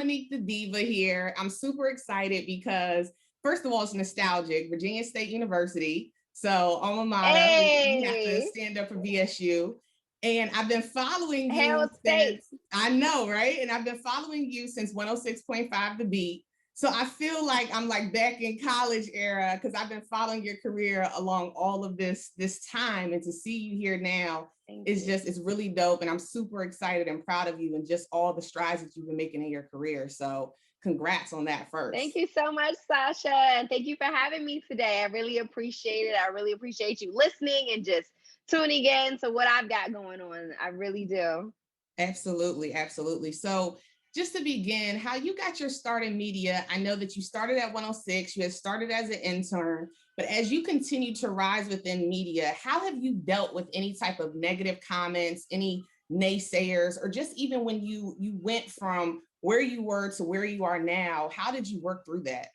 Dominique da Diva here. I'm super excited because, first of all, it's nostalgic. Virginia State University. So, alma mater, we have to Hey, stand up for VSU. And I've been following you Harold State. since, I know, right? And I've been following you since 106.5 The Beat. So I feel like I'm like back in college era because I've been following your career along all of this time, and to see you here now Thank is you. just, it's really dope. And I'm super excited and proud of you and just all the strides that you've been making in your career. So congrats on that Thank first. you so much, Sasha. And thank you for having me today. I really appreciate it. I really appreciate you listening and just tuning in to what I've got going on. I really do. Absolutely, absolutely. So just to begin, how you got your start in media, I know that you started at 106, you had started as an intern, but as you continue to rise within media, how have you dealt with any type of negative comments, any naysayers, or just even when you went from where you were to where you are now, how did you work through that?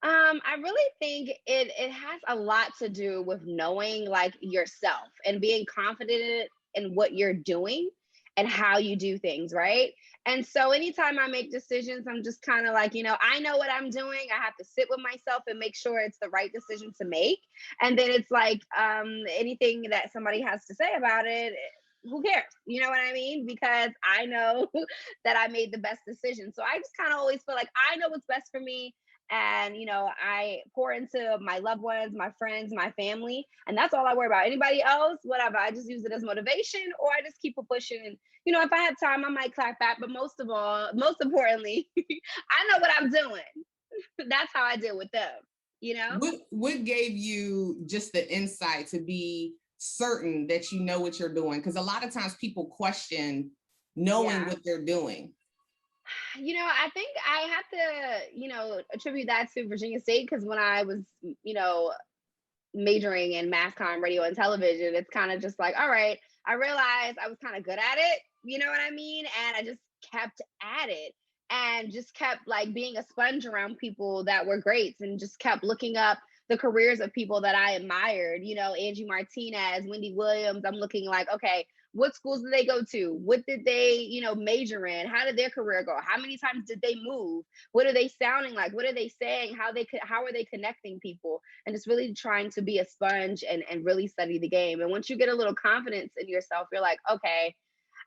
I really think it has a lot to do with knowing like yourself and being confident in what you're doing and how you do things, right? And so anytime I make decisions, I'm just kind of like, I know what I'm doing. I have to sit with myself and make sure it's the right decision to make. And then it's like anything that somebody has to say about it, who cares? You know what I mean? Because I know that I made the best decision. So I just kind of always feel like I know what's best for me, and I pour into my loved ones, my friends, my family, and that's all I worry about. Anybody else, whatever, I just use it as motivation, or I just keep it pushing. And if I have time, I might clap back, but most importantly, I know what I'm doing. That's how I deal with them you know What gave you just the insight to be certain that you know what you're doing? Because a lot of times people question knowing yeah. what they're doing. I think I have to attribute that to Virginia State, because when I was majoring in mass comm, radio, and television, it's kind of just like, all right, I realized I was kind of good at it, you know what I mean? And I just kept at it and just kept like being a sponge around people that were greats, and just kept looking up the careers of people that I admired, Angie Martinez, Wendy Williams. I'm looking like, okay, what schools did they go to? What did they, major in? How did their career go? How many times did they move? What are they sounding like? What are they saying? How are they connecting people? And just really trying to be a sponge and really study the game. And once you get a little confidence in yourself, you're like, okay,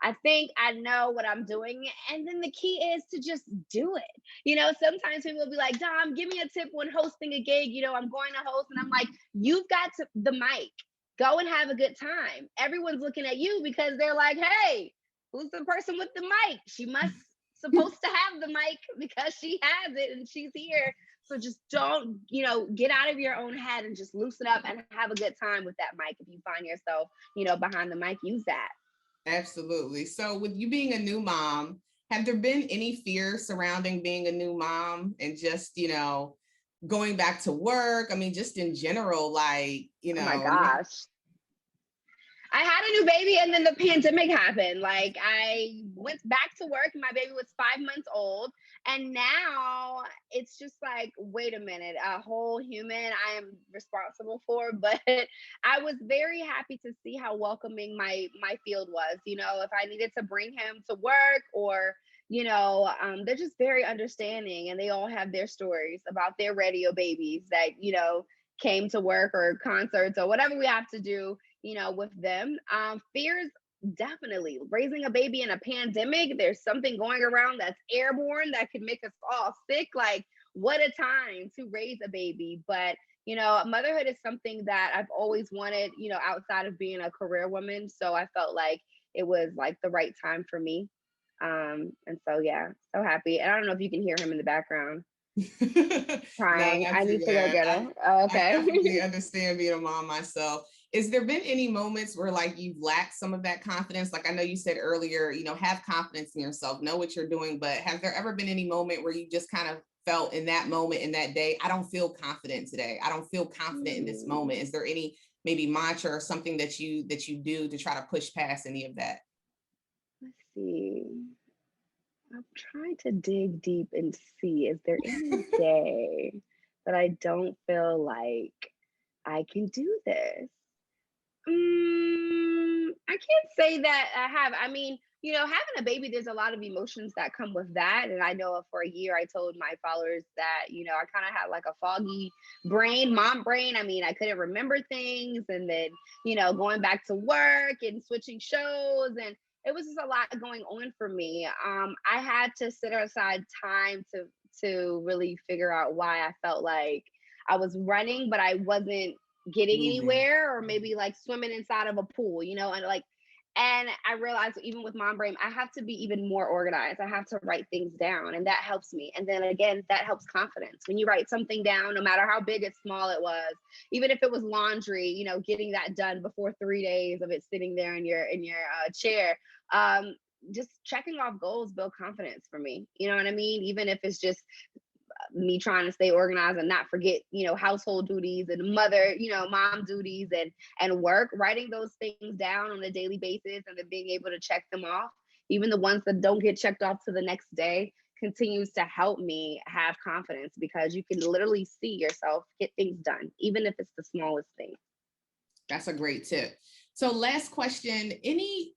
I think I know what I'm doing. And then the key is to just do it. Sometimes people will be like, Dom, give me a tip when hosting a gig. I'm going to host. And I'm like, you've got the mic. Go and have a good time. Everyone's looking at you because they're like, hey, who's the person with the mic? She must supposed to have the mic because she has it and she's here. So just don't, get out of your own head and just loosen up and have a good time with that mic. If you find yourself, behind the mic, use that. Absolutely. So with you being a new mom, have there been any fears surrounding being a new mom and just, going back to work? I mean, just in general, like, Oh my gosh. I had a new baby and then the pandemic happened. Like I went back to work and my baby was 5 months old. And now it's just like, wait a minute, a whole human I am responsible for. But I was very happy to see how welcoming my field was. If I needed to bring him to work, or they're just very understanding, and they all have their stories about their radio babies that, came to work or concerts or whatever we have to do, with them. Fears, definitely. Raising a baby in a pandemic, there's something going around that's airborne that could make us all sick. Like, what a time to raise a baby. But, motherhood is something that I've always wanted, outside of being a career woman. So I felt like it was like the right time for me. And so, yeah, so happy. And I don't know if you can hear him in the background No, crying. not I too need to go bad. get him. Oh, I okay. definitely understand being a mom myself. Is there been any moments where like you've lacked some of that confidence? Like I know you said earlier, have confidence in yourself, know what you're doing, but has there ever been any moment where you just kind of felt in that moment, in that day, I don't feel confident today. I don't feel confident in this moment. Is there any maybe mantra or something that you do to try to push past any of that? Let's see. I'm trying to dig deep and see, is there any day that I don't feel like I can do this? I can't say that I have. I mean, having a baby, there's a lot of emotions that come with that. And I know for a year, I told my followers that, I kind of had like a foggy brain, mom brain. I mean, I couldn't remember things. And then, going back to work and switching shows. And it was just a lot going on for me. I had to set aside time to really figure out why I felt like I was running, but I wasn't getting Moving. anywhere, or maybe like swimming inside of a pool, and I realized even with mom brain, I have to be even more organized. I have to write things down, and that helps me. And then again, that helps confidence. When you write something down, no matter how big or small it was, even if it was laundry, getting that done before 3 days of it sitting there in your chair, just checking off goals build confidence for me. You know what I mean? Even if it's just me trying to stay organized and not forget, household duties and mom duties and work, writing those things down on a daily basis and then being able to check them off, even the ones that don't get checked off to the next day, continues to help me have confidence, because you can literally see yourself get things done, even if it's the smallest thing. That's a great tip. So last question, any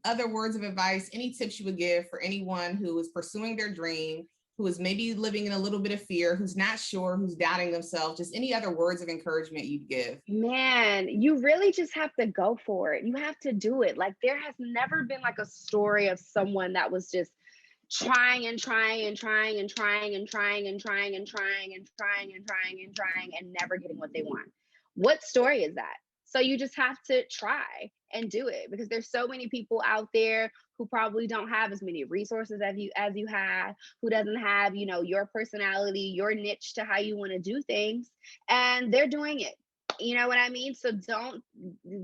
other words of advice, any tips you would give for anyone who is pursuing their dream, who is maybe living in a little bit of fear, who's not sure, who's doubting themselves, just any other words of encouragement you'd give? Man, you really just have to go for it. You have to do it. Like, there has never been like a story of someone that was just trying and trying and trying and trying and trying and trying and trying and trying and trying and trying and never getting what they want. What story is that? So you just have to try and do it, because there's so many people out there who probably don't have as many resources as you have, who doesn't have, your personality, your niche to how you want to do things, and they're doing it. You know what I mean? So don't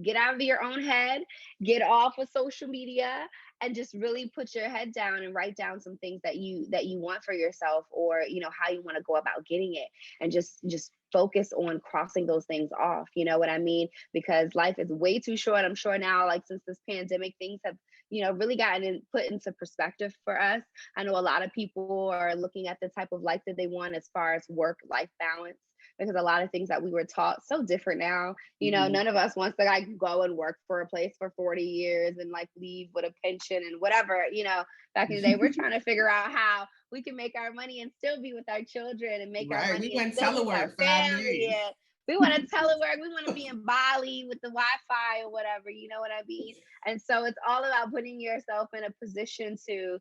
get out of your own head, get off of social media, and just really put your head down and write down some things that you want for yourself, or how you want to go about getting it, and just focus on crossing those things off. You know what I mean? Because life is way too short. I'm sure now, like, since this pandemic, things have really gotten put into perspective for us. I know a lot of people are looking at the type of life that they want as far as work life balance, because a lot of things that we were taught so different now. Mhm. None of us wants to like go and work for a place for 40 years and like leave with a pension and whatever. Back in the day, we're trying to figure out how we can make our money and still be with our children, and make our Right. We money and went still be with our telework 5 days. family. And we want to telework. We want to be in Bali with the Wi-Fi or whatever. You know what I mean? And so it's all about putting yourself in a position to,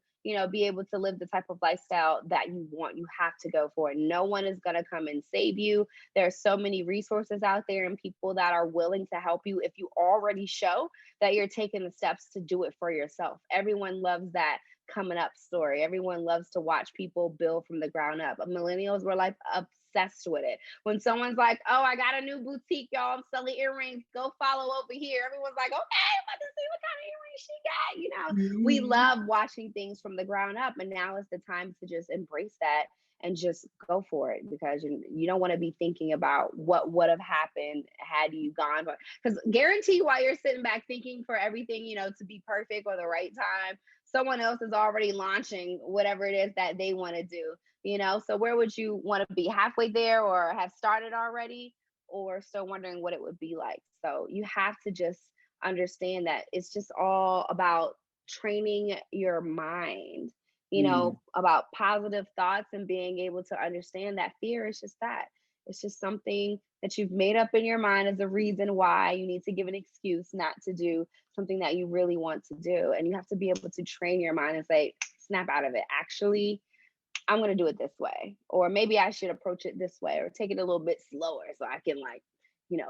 be able to live the type of lifestyle that you want. You have to go for it. No one is going to come and save you. There are so many resources out there and people that are willing to help you if you already show that you're taking the steps to do it for yourself. Everyone loves that coming up story. Everyone loves to watch people build from the ground up. Millennials were like obsessed with it. When someone's like, "Oh, I got a new boutique, y'all. I'm selling earrings. Go follow over here." Everyone's like, "Okay, I'm about to see what kind of earrings she got." We Mhm. love watching things from the ground up, and now is the time to just embrace that and just go for it, because you don't want to be thinking about what would have happened had you gone. Because guarantee, while you're sitting back thinking for everything to be perfect or the right time, someone else is already launching whatever it is that they want to do. So where would you want to be? Halfway there, or have started already, or still wondering what it would be like? So you have to just understand that it's just all about training your mind, Mm. about positive thoughts, and being able to understand that fear is just that. It's just something that you've made up in your mind as a reason why you need to give an excuse not to do something that you really want to do. And you have to be able to train your mind and say, snap out of it. Actually, I'm going to do it this way. Or maybe I should approach it this way, or take it a little bit slower so I can like,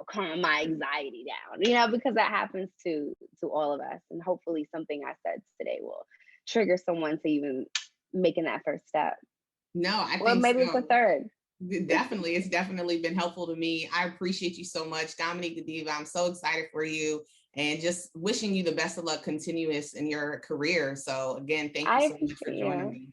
calm my anxiety down, because that happens to all of us. And hopefully something I said today will trigger someone to even making that first step. No, I Or think maybe it's a so. third. Definitely. It's definitely been helpful to me. I appreciate you so much, Dominique da Diva. I'm so excited for you and just wishing you the best of luck continuous in your career. So again, thank you I so much for appreciate joining you. me.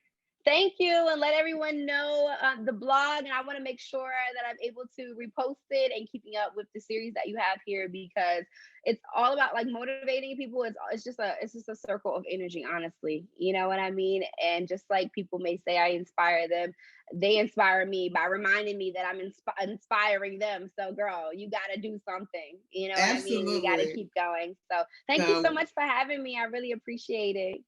Thank you, and let everyone know the blog. And I want to make sure that I'm able to repost it and keeping up with the series that you have here, because it's all about like motivating people. It's just a circle of energy, honestly. You know what I mean? And just like people may say, I inspire them. They inspire me by reminding me that I'm inspiring them. So, girl, you got to do something. You know what I mean? We got to Absolutely. keep going. So, thank you so No, much for having me. I really appreciate it.